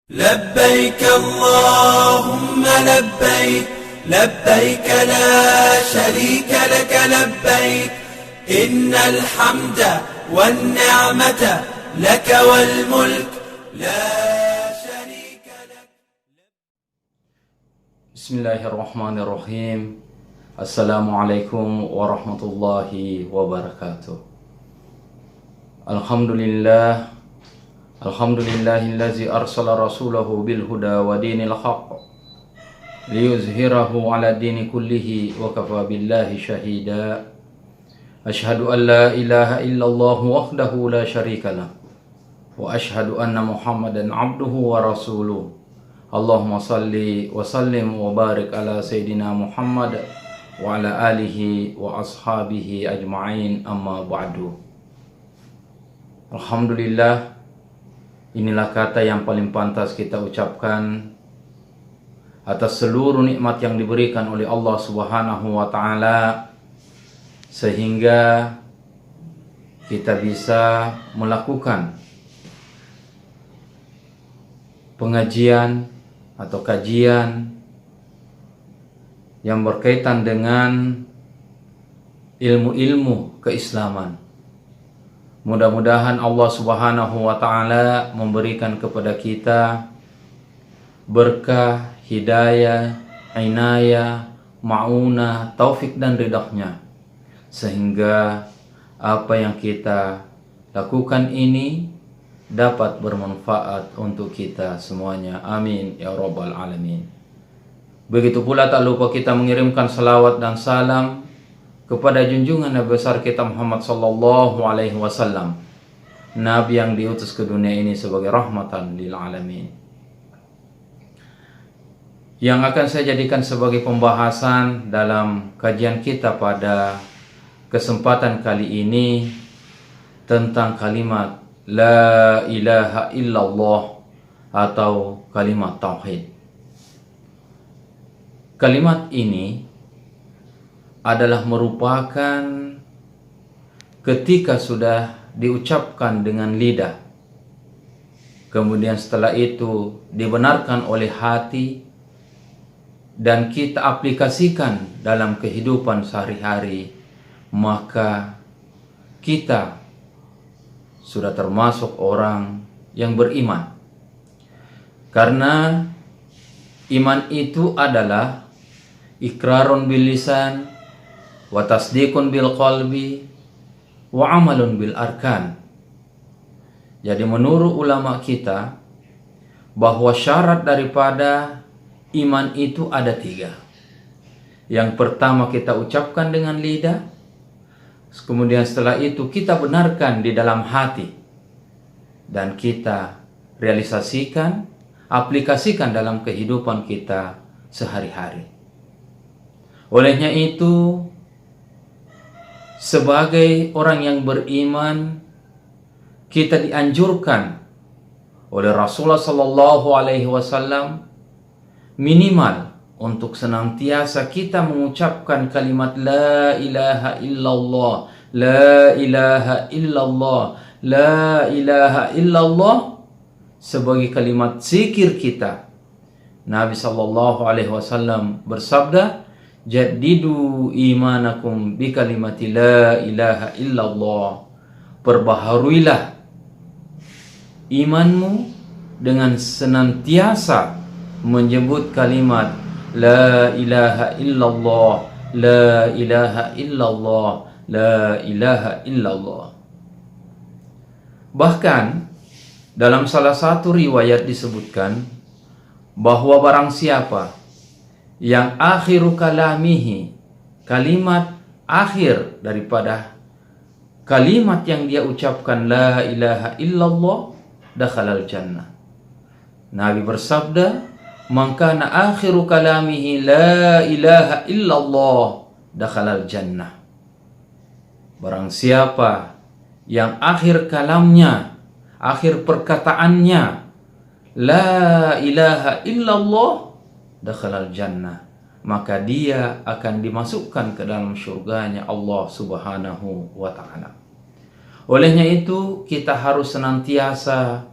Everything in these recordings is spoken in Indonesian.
لبيك اللهم لبيك لبيك لا شريك لك لبيك إن الحمد والنعمة لك والملك لا شريك لك. بسم الله الرحمن الرحيم. السلام عليكم ورحمة الله وبركاته. Alhamdulillahillazi arsala rasulahu bil huda wa dinil haqq liyuzhirahu ala dini kullihi wa kafa billahi shahida. Ashhadu an la ilaha illallah wahdahu la syarika lah wa ashhadu anna Muhammadan abduhu wa rasuluh. Allahumma salli wa sallim wa barik ala sayyidina Muhammad wa ala alihi wa ashabihi ajma'in, amma ba'du. Alhamdulillah, inilah kata yang paling pantas kita ucapkan atas seluruh nikmat yang diberikan oleh Allah Subhanahu wa taala, sehingga kita bisa melakukan pengajian atau kajian yang berkaitan dengan ilmu-ilmu keislaman. Mudah-mudahan Allah Subhanahu wa taala memberikan kepada kita berkah, hidayah, inayah, ma'unah, taufik dan ridhanya, sehingga apa yang kita lakukan ini dapat bermanfaat untuk kita semuanya. Amin ya rabbal alamin. Begitu pula tak lupa kita mengirimkan salawat dan salam kepada junjungan Nabi besar kita Muhammad sallallahu alaihi wasallam, Nabi yang diutus ke dunia ini sebagai rahmatan lil alamin. Yang akan saya jadikan sebagai pembahasan dalam kajian kita pada kesempatan kali ini tentang kalimat la ilaha illallah atau kalimat tauhid. Kalimat ini adalah merupakan ketika sudah diucapkan dengan lidah, kemudian setelah itu dibenarkan oleh hati dan kita aplikasikan dalam kehidupan sehari-hari, maka kita sudah termasuk orang yang beriman. Karena iman itu adalah ikrarun bil lisan wa tasdiqun bil qalbi wa amalun bil arkan. Jadi menurut ulama kita bahwa syarat daripada iman itu ada 3. Yang pertama kita ucapkan dengan lidah, kemudian setelah itu kita benarkan di dalam hati, dan kita realisasikan, aplikasikan dalam kehidupan kita sehari-hari. Olehnya itu, sebagai orang yang beriman, kita dianjurkan oleh Rasulullah sallallahu alaihi wasallam minimal untuk senantiasa kita mengucapkan kalimat la ilaha illallah, la ilaha illallah, la ilaha illallah sebagai kalimat zikir kita. Nabi sallallahu alaihi wasallam bersabda, jaddidu imanakum bi kalimati la ilaha illallah. Perbaharuilah imanmu dengan senantiasa menyebut kalimat la ilaha illallah, la ilaha illallah, la ilaha illallah. Bahkan dalam salah satu riwayat disebutkan bahwa barang siapa yang akhiru kalamihi, kalimat akhir daripada kalimat yang dia ucapkan la ilaha illallah, dakhalal jannah. Nabi bersabda, man kana akhiru kalamihi la ilaha illallah, dakhalal jannah. Barang siapa yang akhir kalamnya, akhir perkataannya la ilaha illallah, dakhalal jannah, maka dia akan dimasukkan ke dalam syurganya Allah Subhanahu wa ta'ala. Olehnya itu kita harus senantiasa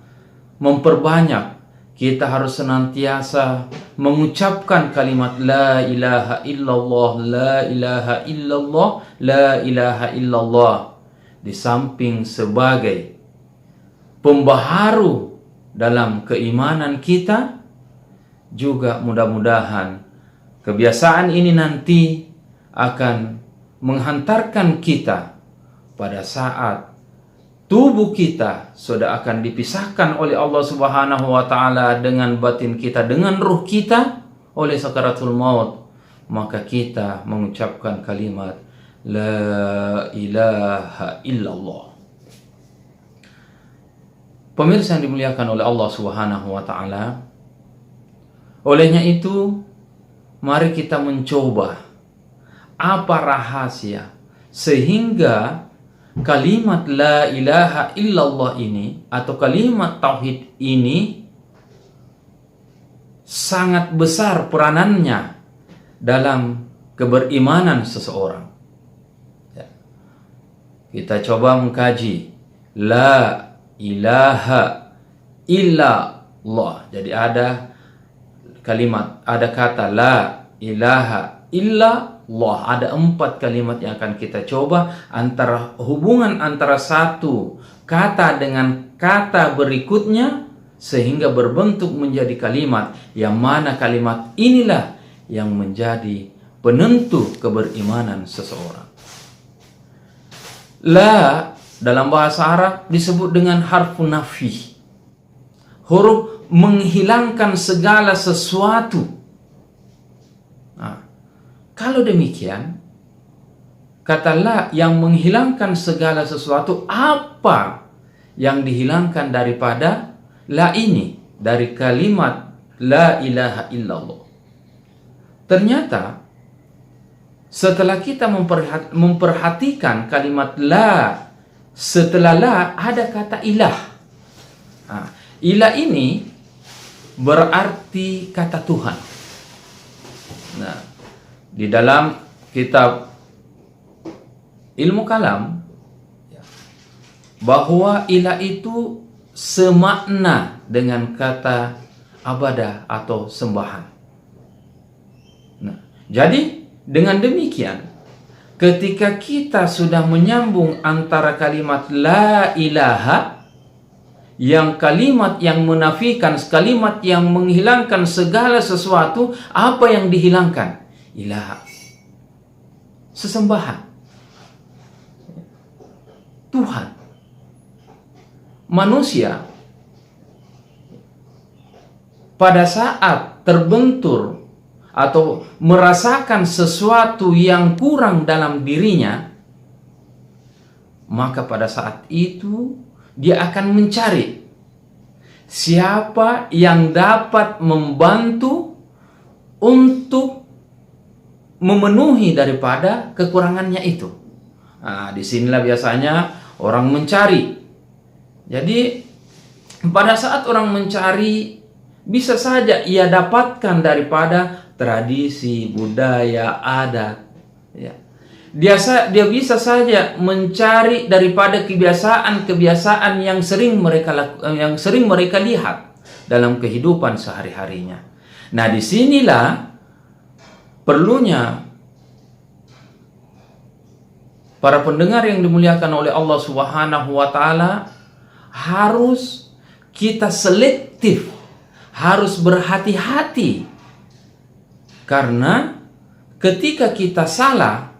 memperbanyak kita harus senantiasa mengucapkan kalimat la ilaha illallah, la ilaha illallah, la ilaha illallah, di samping sebagai pembaharu dalam keimanan kita, juga mudah-mudahan kebiasaan ini nanti akan menghantarkan kita pada saat tubuh kita sudah akan dipisahkan oleh Allah Subhanahu wa taala dengan batin kita, dengan ruh kita oleh sakaratul maut, maka kita mengucapkan kalimat la ilaha illallah. Pemirsa yang dimuliakan oleh Allah Subhanahu wa taala, olehnya itu mari kita mencoba apa rahasia sehingga kalimat la ilaha illallah ini atau kalimat tauhid ini sangat besar peranannya dalam keberimanan seseorang. Ya. Kita coba mengkaji la ilaha illallah. Jadi ada kalimat, ada kata la ilaha illallah. Ada 4 kalimat yang akan kita coba, antara hubungan antara satu kata dengan kata berikutnya sehingga berbentuk menjadi kalimat, yang mana kalimat inilah yang menjadi penentu keberimanan seseorang. La dalam bahasa Arab disebut dengan harfun nafi, huruf menghilangkan segala sesuatu. Kalau demikian, kata la yang menghilangkan segala sesuatu, apa yang dihilangkan daripada la ini, dari kalimat la ilaha illallah? Ternyata setelah kita memperhatikan kalimat la, setelah la ada kata ilah. Ilah ini berarti kata Tuhan. Nah, di dalam kitab ilmu kalam, bahwa ilah itu semakna dengan kata abadah atau sembahan. Nah, jadi dengan demikian, ketika kita sudah menyambung antara kalimat la ilaha, yang kalimat yang menafikan, kalimat yang menghilangkan segala sesuatu, apa yang dihilangkan? Ilah, sesembahan, Tuhan. Manusia pada saat terbentur atau merasakan sesuatu yang kurang dalam dirinya, maka pada saat itu dia akan mencari siapa yang dapat membantu untuk memenuhi daripada kekurangannya itu. Nah, disinilah biasanya orang mencari. Jadi pada saat orang mencari, bisa saja ia dapatkan daripada tradisi, budaya, adat. Ya. Dia bisa saja mencari daripada kebiasaan-kebiasaan yang sering mereka lihat dalam kehidupan sehari-harinya. Nah, disinilah perlunya para pendengar yang dimuliakan oleh Allah Subhanahu wa taala, harus kita selektif, harus berhati-hati. Karena ketika kita salah,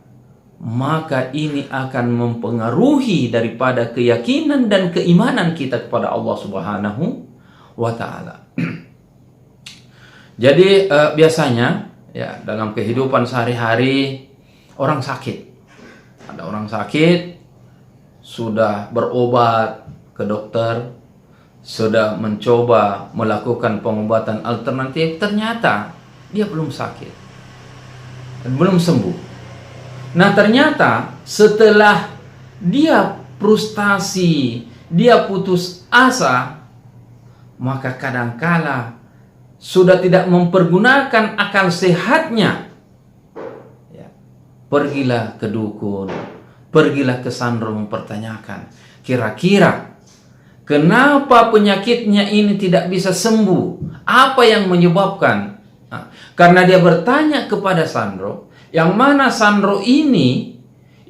maka ini akan mempengaruhi daripada keyakinan dan keimanan kita kepada Allah Subhanahu wa taala. Jadi biasanya ya, dalam kehidupan sehari-hari orang sakit. Ada orang sakit, sudah berobat ke dokter, sudah mencoba melakukan pengobatan alternatif, ternyata dia belum sakit, belum sembuh. Nah, ternyata setelah dia frustasi, dia putus asa, maka kadangkala sudah tidak mempergunakan akal sehatnya. Ya. Pergilah ke dukun, pergilah ke sandro mempertanyakan, kira-kira Kenapa penyakitnya ini tidak bisa sembuh? Apa yang menyebabkan? Nah, karena dia bertanya kepada Sandro, yang mana Sandro ini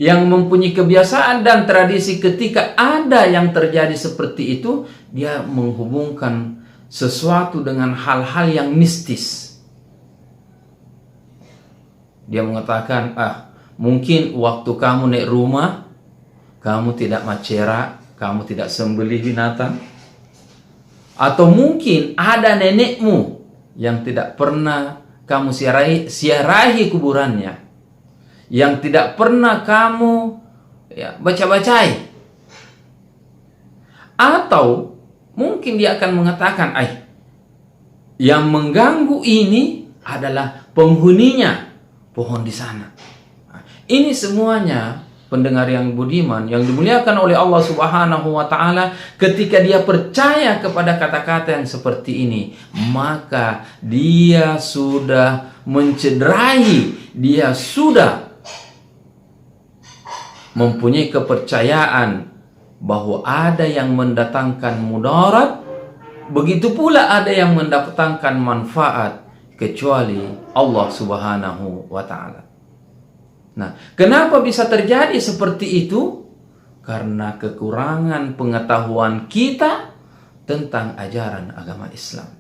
yang mempunyai kebiasaan dan tradisi ketika ada yang terjadi seperti itu, dia menghubungkan sesuatu dengan hal-hal yang mistis. Dia mengatakan, mungkin waktu kamu naik rumah, kamu tidak macera, kamu tidak sembelih binatang. Atau mungkin ada nenekmu yang tidak pernah kamu siarahi kuburannya, yang tidak pernah kamu baca-bacai. Atau mungkin dia akan mengatakan, yang mengganggu ini adalah penghuninya, pohon di sana. Ini semuanya, pendengar yang budiman, yang dimuliakan oleh Allah Subhanahu wa Ta'ala, ketika dia percaya kepada kata-kata yang seperti ini, maka dia sudah mencederai, dia sudah mempunyai kepercayaan bahwa ada yang mendatangkan mudarat, begitu pula ada yang mendatangkan manfaat, kecuali Allah Subhanahu wa Ta'ala. Nah, kenapa bisa terjadi seperti itu? Karena kekurangan pengetahuan kita tentang ajaran agama Islam.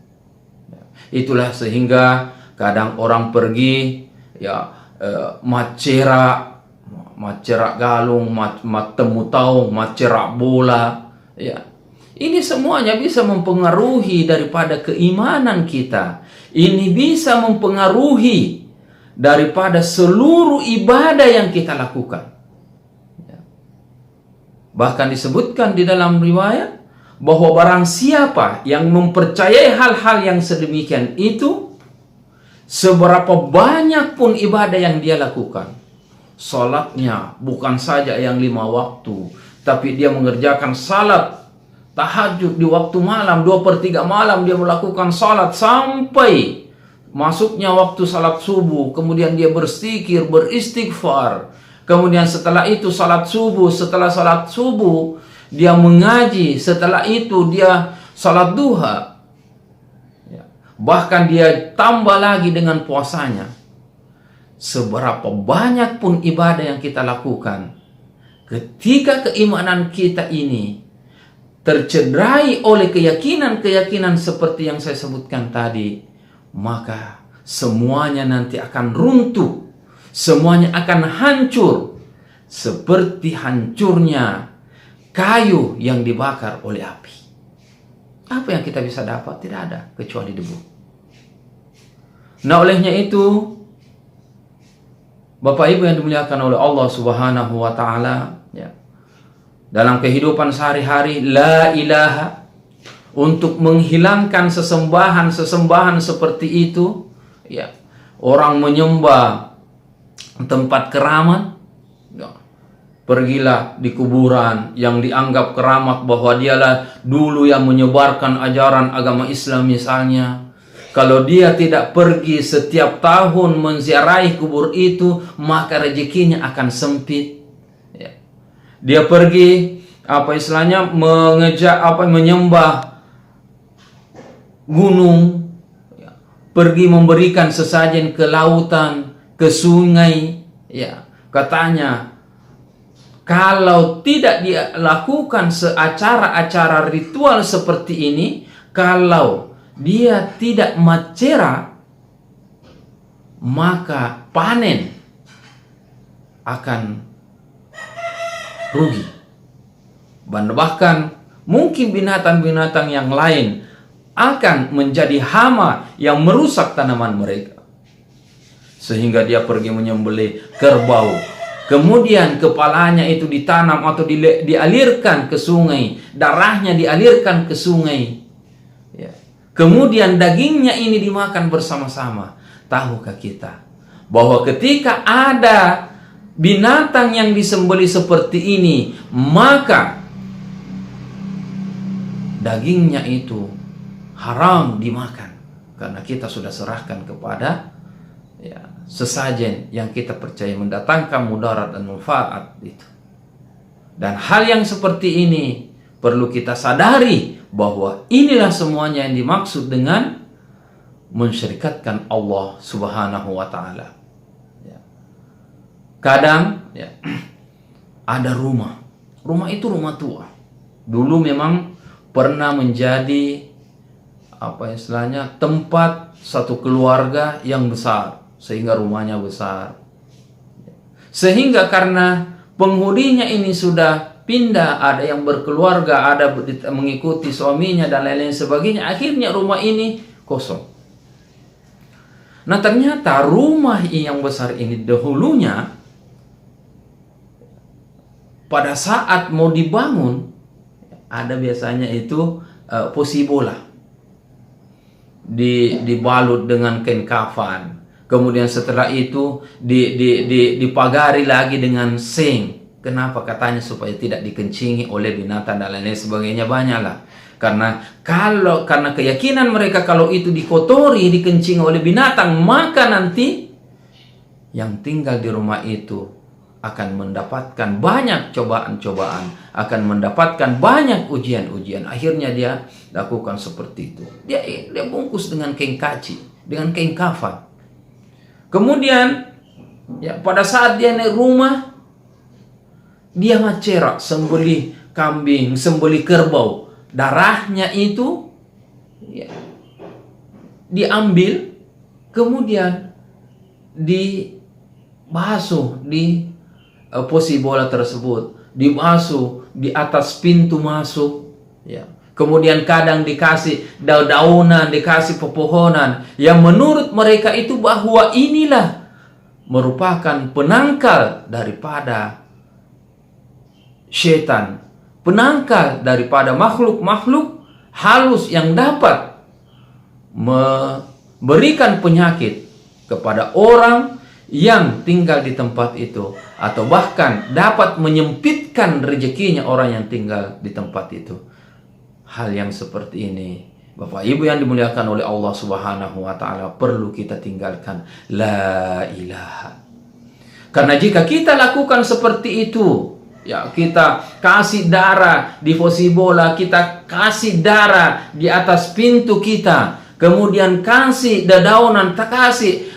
Itulah sehingga kadang orang pergi macerak galung, temu taung, macerak bola. Ini semuanya bisa mempengaruhi daripada keimanan kita. Ini bisa mempengaruhi daripada seluruh ibadah yang kita lakukan. Bahkan disebutkan di dalam riwayat bahwa barang siapa yang mempercayai hal-hal yang sedemikian itu, seberapa banyak pun ibadah yang dia lakukan, salatnya bukan saja yang 5 waktu, tapi dia mengerjakan salat tahajud di waktu malam, 2/3 malam dia melakukan salat sampai masuknya waktu salat subuh, kemudian dia berzikir, beristighfar, kemudian setelah itu salat subuh, setelah salat subuh dia mengaji, setelah itu dia salat duha, bahkan dia tambah lagi dengan puasanya. Seberapa banyak pun ibadah yang kita lakukan, ketika keimanan kita ini tercederai oleh keyakinan-keyakinan seperti yang saya sebutkan tadi, maka semuanya nanti akan runtuh, semuanya akan hancur, seperti hancurnya kayu yang dibakar oleh api. Apa yang kita bisa dapat? Tidak ada kecuali debu. Nah, olehnya itu, Bapak Ibu yang dimuliakan oleh Allah Subhanahu wa Ta'ala, dalam kehidupan sehari-hari, la ilaha, untuk menghilangkan sesembahan seperti itu, orang menyembah tempat keramat, pergilah di kuburan yang dianggap keramat bahwa dialah dulu yang menyebarkan ajaran agama Islam misalnya. Kalau dia tidak pergi setiap tahun menziarahi kubur itu, maka rezekinya akan sempit. Dia pergi menyembah gunung, pergi memberikan sesajen ke lautan, ke sungai, katanya kalau tidak dia lakukan acara-acara ritual seperti ini, kalau dia tidak macera, maka panen akan rugi. Bahkan mungkin binatang-binatang yang lain akan menjadi hama yang merusak tanaman mereka. Sehingga dia pergi menyembelih kerbau, kemudian kepalanya itu ditanam atau dialirkan ke sungai, darahnya dialirkan ke sungai, kemudian dagingnya ini dimakan bersama-sama. Tahukah kita bahwa ketika ada binatang yang disembelih seperti ini, maka dagingnya itu haram dimakan, karena kita sudah serahkan kepada sesajen yang kita percaya mendatangkan mudarat dan manfaat itu. Dan hal yang seperti ini perlu kita sadari bahwa inilah semuanya yang dimaksud dengan mensyirikatkan Allah Subhanahu wa Ta'ala. Kadang ada rumah itu rumah tua. Dulu memang pernah menjadi tempat satu keluarga yang besar, sehingga rumahnya besar. Sehingga karena penghuninya ini sudah pindah, ada yang berkeluarga, ada mengikuti suaminya dan lain-lain sebagainya, akhirnya rumah ini kosong. Nah, ternyata rumah yang besar ini dahulunya pada saat mau dibangun ada biasanya itu posibola dibalut dengan kain kafan. Kemudian setelah itu dipagari lagi dengan seng. Kenapa? Katanya supaya tidak dikencingi oleh binatang dan lain-lain sebagainya, banyaklah. Karena keyakinan mereka kalau itu dikotori, dikencingi oleh binatang, maka nanti yang tinggal di rumah itu akan mendapatkan banyak cobaan-cobaan, akan mendapatkan banyak ujian-ujian. Akhirnya dia lakukan seperti itu. Dia bungkus dengan kain kaci, dengan kain kafan. Kemudian pada saat dia naik rumah, dia macerak, sembelih kambing, sembelih kerbau. Darahnya itu diambil, kemudian dibasuh di posibola tersebut, dibasuh di atas pintu masuk. Kemudian kadang dikasih daun-daunan, dikasih pepohonan yang menurut mereka itu bahwa inilah merupakan penangkal daripada syaitan, penangkal daripada makhluk-makhluk halus yang dapat memberikan penyakit kepada orang yang tinggal di tempat itu, atau bahkan dapat menyempitkan rezekinya orang yang tinggal di tempat itu. Hal yang seperti ini, Bapak Ibu yang dimuliakan oleh Allah Subhanahu wa Ta'ala, perlu kita tinggalkan. La ilaha. Karena jika kita lakukan seperti itu, kita kasih darah di posibola, kita kasih darah di atas pintu kita, kemudian kasih dedaunan, kasih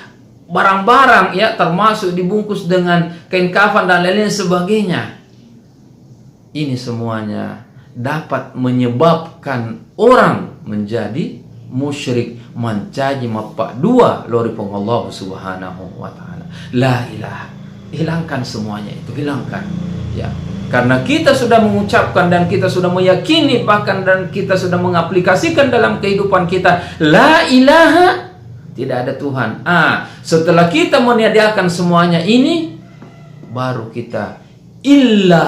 barang-barang termasuk dibungkus dengan kain kafan dan lain-lain sebagainya. Ini semuanya dapat menyebabkan orang menjadi musyrik, mencaji mapak dua loripong Allah Subhanahu wa Ta'ala. La ilaha. Hilangkan semuanya itu, hilangkan. Karena kita sudah mengucapkan dan kita sudah meyakini, bahkan dan kita sudah mengaplikasikan dalam kehidupan kita, la ilaha, tidak ada Tuhan. Setelah kita meniadakan semuanya ini, baru kita illa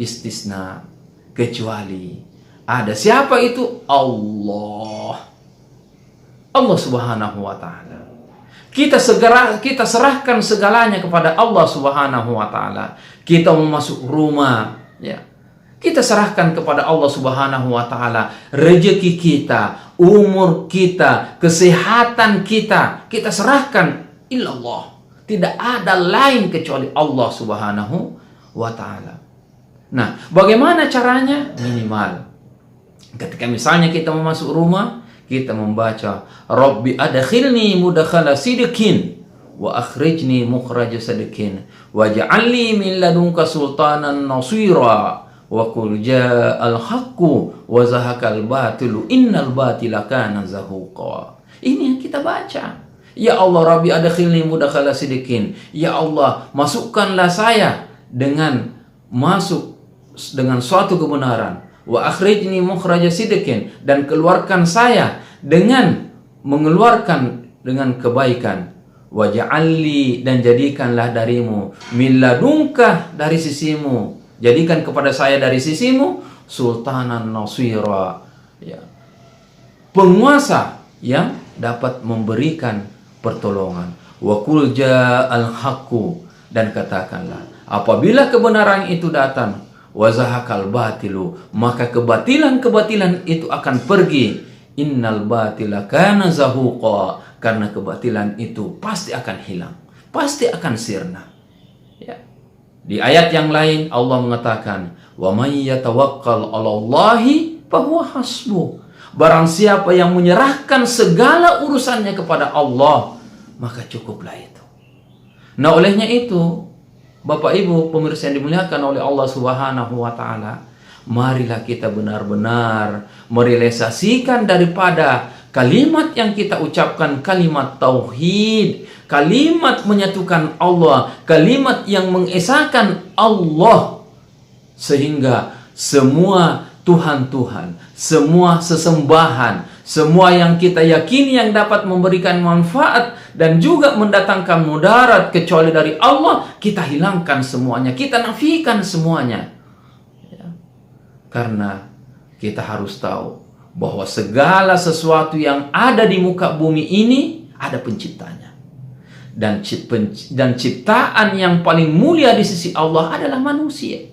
istisna, kecuali ada. Siapa itu? Allah Subhanahu wa Ta'ala. Kita serahkan segalanya kepada Allah Subhanahu wa Ta'ala. Kita mau masuk rumah, kita serahkan kepada Allah Subhanahu wa Ta'ala. Rezeki kita, umur kita, kesehatan kita, kita serahkan illallah. Tidak ada lain kecuali Allah Subhanahu wa Ta'ala. Nah, bagaimana caranya? Minimal ketika misalnya kita mau masuk rumah, kita membaca Rabbi adkhilni mudkhala sidqin wa akhrijni mukhraja sidqin waj'alni min ladunka sultanan nasira wa qul ja'al haqqu wa zahaqal batilu innal batila kana zahuqa. Ini yang kita baca. Ya Allah, Rabbi adkhilni mudkhala sidqin. Ya Allah, masukkanlah saya dengan suatu kebenaran. Wa akhrijni mukhraja sidqin, dan keluarkan saya dengan mengeluarkan dengan kebaikan. Waj'alli, dan jadikanlah darimu, min ladunka, dari sisimu, jadikan kepada saya dari sisimu, sultanan nasira, penguasa yang dapat memberikan pertolongan. Wa qul ja'al haqqu, dan katakanlah apabila kebenaran itu datang, wa zahaqal batilu, maka kebatilan-kebatilan itu akan pergi. Innal batila kana zahuqa, karena kebatilan itu pasti akan hilang, pasti akan sirna. Di ayat yang lain Allah mengatakan, "Wa may yatawakkal 'alallahi fahuwa hasbuh." Barang siapa yang menyerahkan segala urusannya kepada Allah, maka cukuplah itu. Nah, olehnya itu, Bapak Ibu pemirsa yang dimuliakan oleh Allah Subhanahu wa taala, marilah kita benar-benar merealisasikan daripada kalimat yang kita ucapkan, kalimat tauhid, kalimat menyatukan Allah, kalimat yang mengesahkan Allah, sehingga semua Tuhan-Tuhan, semua sesembahan, semua yang kita yakini yang dapat memberikan manfaat dan juga mendatangkan mudarat kecuali dari Allah, kita hilangkan semuanya, kita nafikan semuanya. Ya. Karena kita harus tahu bahwa segala sesuatu yang ada di muka bumi ini ada penciptanya. Dan ciptaan yang paling mulia di sisi Allah adalah manusia.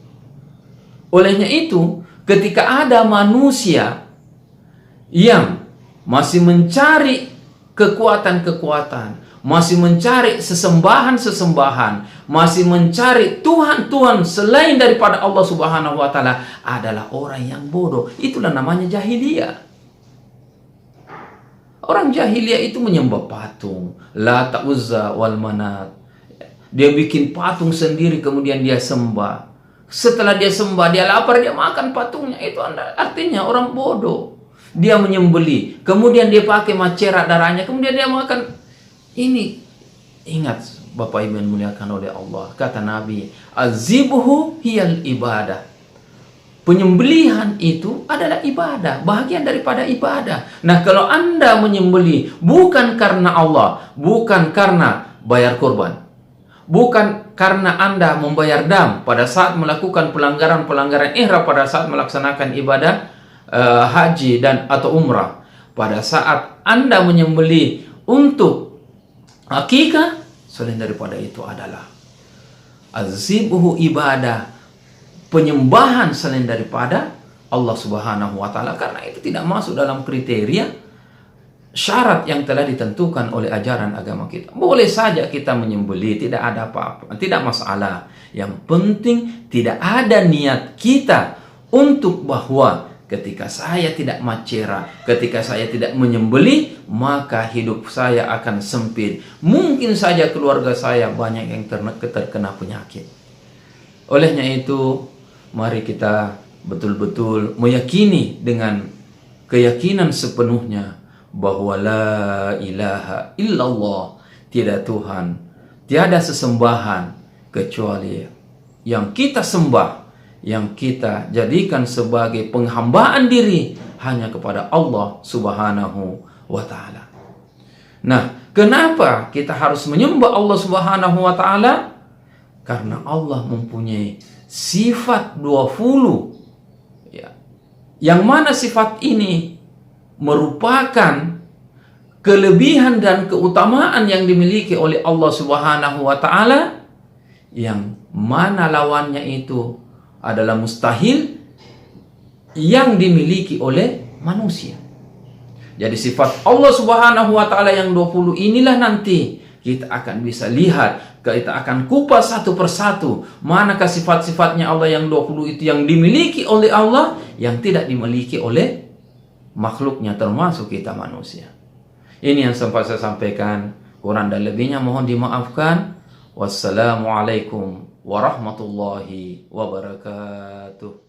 Olehnya itu, ketika ada manusia yang masih mencari kekuatan-kekuatan, masih mencari sesembahan-sesembahan, masih mencari Tuhan-Tuhan selain daripada Allah Subhanahu wa taala, adalah orang yang bodoh. Itulah namanya jahiliyah. Orang jahiliyah itu menyembah patung, Lat, Uzza, wal Manat. Dia bikin patung sendiri kemudian dia sembah. Setelah dia sembah, dia lapar, dia makan patungnya. Itu artinya orang bodoh. Dia menyembeli, kemudian dia pakai macera darahnya, kemudian dia makan. Ini, ingat Bapak Ibu yang dimuliakan oleh Allah, kata Nabi, azibhu hiyal ibadah. Penyembelihan itu adalah ibadah, bagian daripada ibadah. Nah, kalau Anda menyembeli bukan karena Allah, bukan karena bayar kurban, bukan karena Anda membayar dam pada saat melakukan pelanggaran-pelanggaran ihram, pada saat melaksanakan ibadah haji dan atau umrah, pada saat Anda menyembeli untuk akikah, selain daripada itu adalah azibhu ibadah, penyembahan selain daripada Allah Subhanahu wa taala, karena itu tidak masuk dalam kriteria syarat yang telah ditentukan oleh ajaran agama kita. Boleh saja kita menyembeli, tidak ada apa-apa, tidak masalah. Yang penting tidak ada niat kita untuk bahwa ketika saya tidak macera, ketika saya tidak menyembeli, maka hidup saya akan sempit. Mungkin saja keluarga saya banyak yang terkena penyakit. Olehnya itu, mari kita betul-betul meyakini dengan keyakinan sepenuhnya bahwa la ilaha illallah, tidak Tuhan, tiada sesembahan kecuali yang kita sembah, yang kita jadikan sebagai penghambaan diri hanya kepada Allah Subhanahu wa taala. Nah, kenapa kita harus menyembah Allah Subhanahu wa taala? Karena Allah mempunyai sifat 20, ya, yang mana sifat ini merupakan kelebihan dan keutamaan yang dimiliki oleh Allah Subhanahu wa taala, yang mana lawannya itu adalah mustahil yang dimiliki oleh manusia. Jadi sifat Allah Subhanahu wa taala yang 20 inilah nanti kita akan bisa lihat, kita akan kupas satu persatu manakah sifat-sifatnya Allah yang 20 itu yang dimiliki oleh Allah, yang tidak dimiliki oleh makhluknya termasuk kita manusia. Ini yang sempat saya sampaikan, kurang dan lebihnya mohon dimaafkan. Wassalamualaikum warahmatullahi wabarakatuh.